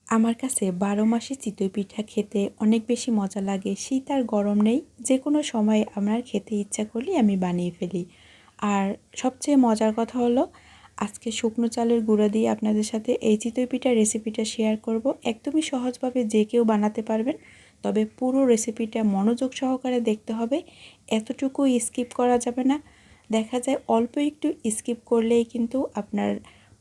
আমার কাছে ১২ মাসই চিতই পিঠা খেতে অনেক বেশি মজা লাগে। শীত আর গরম নেই, যেকোনো সময় আমার খেতে ইচ্ছা করলেই আমি বানিয়ে ফেলি। আর সবচেয়ে মজার কথা হলো আজকে শুকনো চালের গুঁড়া দিয়ে আপনাদের সাথে এই চিতই পিঠার রেসিপিটা শেয়ার করব। একদমই সহজভাবে যে কেউ বানাতে পারবেন। তবে পুরো রেসিপিটা মনোযোগ সহকারে দেখতে হবে, এতটুকু স্কিপ করা যাবে না। দেখা যায় অল্প একটু স্কিপ করলেই কিন্তু আপনার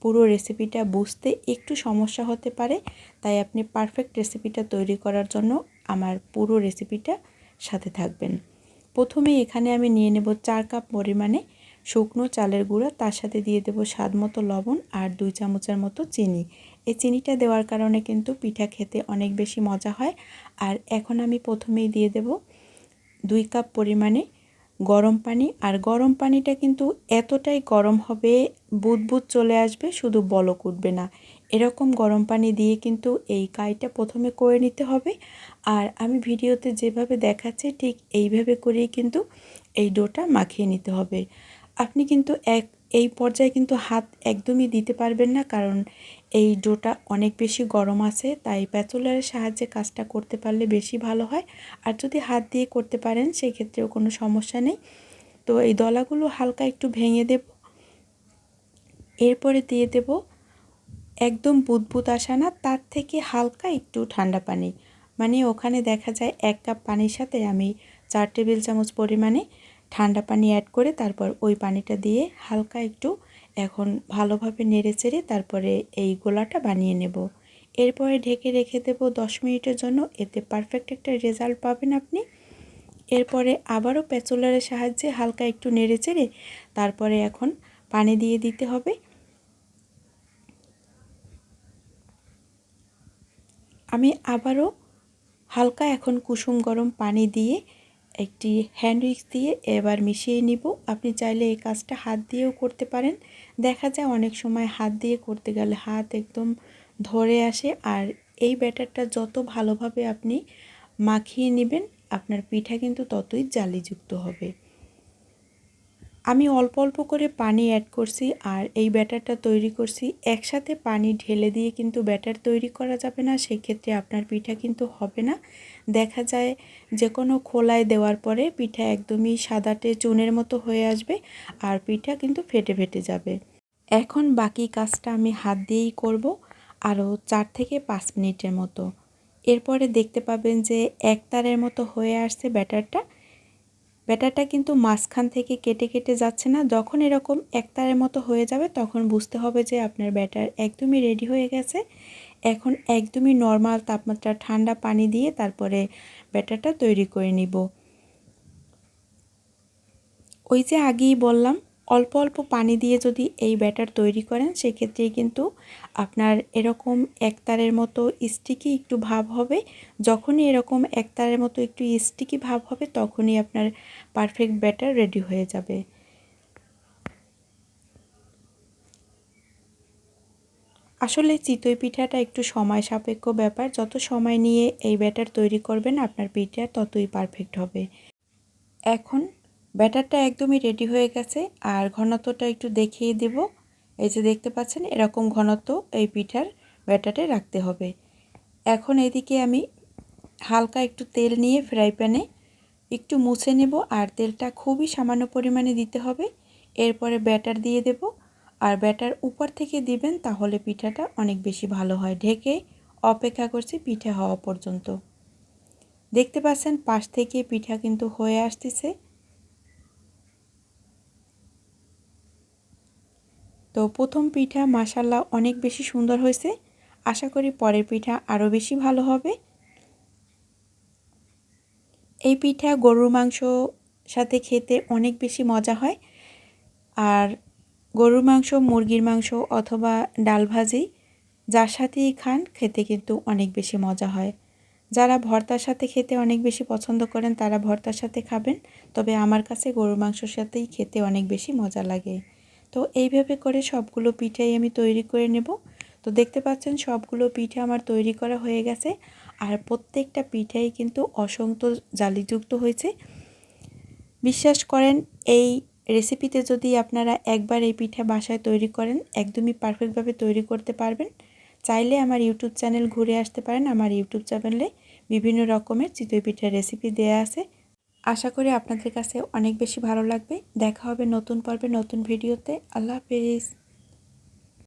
পুরো রেসিপিটা বুঝতে একটু সমস্যা হতে পারে। তাই আপনি পারফেক্ট রেসিপিটা তৈরি করার জন্য আমার পুরো রেসিপিটা সাথে থাকবেন। প্রথমেই এখানে আমি নিয়ে নেব 4 কাপ পরিমাণে শুকনো চালের গুঁড়া, তার সাথে দিয়ে দেব স্বাদমতো লবণ আর 2 চামচের মতো চিনি। এই চিনিটা দেওয়ার কারণে কিন্তু পিঠা খেতে অনেক বেশি মজা হয়। আর এখন আমি প্রথমেই দিয়ে দেব 2 কাপ পরিমাণে গরম পানি। আর গরম পানিটা কিন্তু এতটাই গরম হবে, বুদবুদ চলে আসবে, শুধু বলক উঠবে না। এরকম গরম পানি দিয়ে কিন্তু এই কাইটা প্রথমে করে নিতে হবে। আর আমি ভিডিওতে যেভাবে দেখাচ্ছি ঠিক এইভাবে করেই কিন্তু এই ডোটা মাখিয়ে নিতে হবে। আপনি কিন্তু এই পর্যায়ে কিন্তু হাত একদমই দিতে পারবেন না, কারণ এই ডোটা অনেক বেশি গরম আছে। তাই প্যাচুলারের সাহায্যে কাজটা করতে পারলে বেশি ভালো হয়। আর যদি হাত দিয়ে করতে পারেন সেক্ষেত্রেও কোনো সমস্যা নেই। তো এই দলাগুলো হালকা একটু ভেঙে দেব। এরপরে দিয়ে দেব একদম বুদবুদ আসা না, তার থেকে হালকা একটু ঠান্ডা পানি। মানে ওখানে দেখা যায় 1 কাপ পানির সাথে আমি 4 টেবিল চামচ পরিমাণে ঠান্ডা পানি অ্যাড করে তারপর ওই পানিটা দিয়ে হালকা একটু এখন ভালোভাবে নেড়েচেড়ে তারপরে এই গোলাটা বানিয়ে নেব। এরপরে ঢেকে রেখে দেব 10 মিনিটের জন্য। এতে পারফেক্ট একটা রেজাল্ট পাবেন আপনি। এরপরে আবারও প্যাচুলারের সাহায্যে হালকা একটু নেড়েচেড়ে তারপরে এখন পানি দিয়ে দিতে হবে। আমি আবারও হালকা এখন কুসুম গরম পানি দিয়ে একটি হ্যান্ড উইক্স দিয়ে এবার মিশিয়ে নিব। আপনি চাইলে এই কাজটা হাত দিয়েও করতে পারেন। দেখা যায় অনেক সময় হাত দিয়ে করতে গেলে হাত একদম ধরে আসে। আর এই ব্যাটারটা যত ভালোভাবে আপনি মাখিয়ে নেবেন আপনার পিঠা কিন্তু ততই জালিযুক্ত হবে। আমি অল্প অল্প করে পানি অ্যাড করছি আর এই ব্যাটারটা তৈরি করছি। একসাথে পানি ঢেলে দিয়ে কিন্তু ব্যাটার তৈরি করা যাবে না, সেক্ষেত্রে আপনার পিঠা কিন্তু হবে না। দেখা যায় যে কোনো খোলায় দেওয়ার পরে পিঠা একদমই সাদাটে চুনের মতো হয়ে আসবে আর পিঠা কিন্তু ফেটে ফেটে যাবে। এখন বাকি কাজটা আমি হাত দিয়েই করব আরও 4 থেকে 5 মিনিটের মতো। এরপরে দেখতে পাবেন যে একতারের মতো হয়ে আসছে ব্যাটারটা। ব্যাটারটা কিন্তু মাঝখান থেকে কেটে কেটে যাচ্ছে না। যখন এরকম একতারের মতো হয়ে যাবে তখন বুঝতে হবে যে আপনার ব্যাটার একদমই রেডি হয়ে গেছে। এখন একদমই নর্মাল তাপমাত্রার ঠান্ডা পানি দিয়ে তারপরে ব্যাটারটা তৈরি করে নিব। ওই যে আগেই বললাম, অল্প অল্প পানি দিয়ে যদি এই ব্যাটার তৈরি করেন সেক্ষেত্রে কিন্তু আপনার এরকম একতারের মতো স্টিকি একটু ভাব হবে। যখনই এরকম একতারের মতো একটু স্টিকি ভাব হবে তখনই আপনার পারফেক্ট ব্যাটার রেডি হয়ে যাবে। আসলে চিতই পিঠাটা একটু সময় সাপেক্ষ ব্যাপার। যত সময় নিয়ে এই ব্যাটার তৈরি করবেন আপনার পিঠা ততই পারফেক্ট হবে। এখন ব্যাটারটা একদমই রেডি হয়ে গেছে আর ঘনত্বটা একটু দেখিয়ে দেব। এই যে দেখতে পাচ্ছেন এরকম ঘনত্ব এই পিঠার ব্যাটারে রাখতে হবে। এখন এদিকে আমি হালকা একটু তেল নিয়ে ফ্রাই প্যানে একটু মুছে নেব আর তেলটা খুবই সামান্য পরিমাণে দিতে হবে। এরপরে ব্যাটার দিয়ে দেব আর ব্যাটার উপর থেকে দিবেন, তাহলে পিঠাটা অনেক বেশি ভালো হয়। ঢেকে অপেক্ষা করছি পিঠা হওয়া পর্যন্ত। দেখতে পাচ্ছেন পাশ থেকে পিঠা কিন্তু হয়ে আসতেছে। তো প্রথম পিঠা মাশাআল্লাহ অনেক বেশি সুন্দর হয়েছে। আশা করি পরের পিঠা আরও বেশি ভালো হবে। এই পিঠা গরুর মাংস সাথে খেতে অনেক বেশি মজা হয়। আর গরুর মাংস, মুরগির মাংস অথবা ডাল ভাজি যার সাথেই খান খেতে কিন্তু অনেক বেশি মজা হয়। যারা ভর্তার সাথে খেতে অনেক বেশি পছন্দ করেন তারা ভর্তার সাথে খাবেন। তবে আমার কাছে গরুর মাংসর সাথেই খেতে অনেক বেশি মজা লাগে। তো এইভাবে করে সবগুলো পিঠাই আমি তৈরি করে নেব। তো দেখতে পাচ্ছেন সবগুলো পিঠা আমার তৈরি করা হয়ে গেছে আর প্রত্যেকটা পিঠাই কিন্তু অসংখ্য জালিযুক্ত হয়েছে। বিশ্বাস করেন এই রেসিপিতে যদি আপনারা একবার এই পিঠা বাসায় তৈরি করেন একদমই পারফেক্টভাবে তৈরি করতে পারবেন। চাইলে আমার ইউটিউব চ্যানেল ঘুরে আসতে পারেন। আমার ইউটিউব চ্যানেলে বিভিন্ন রকমের চিতই পিঠার রেসিপি দেয়া আছে। আশা করি আপনাদের কাছে অনেক বেশি ভালো লাগবে। দেখা হবে নতুন পর্বে নতুন ভিডিওতে। আল্লাহ হাফেজ।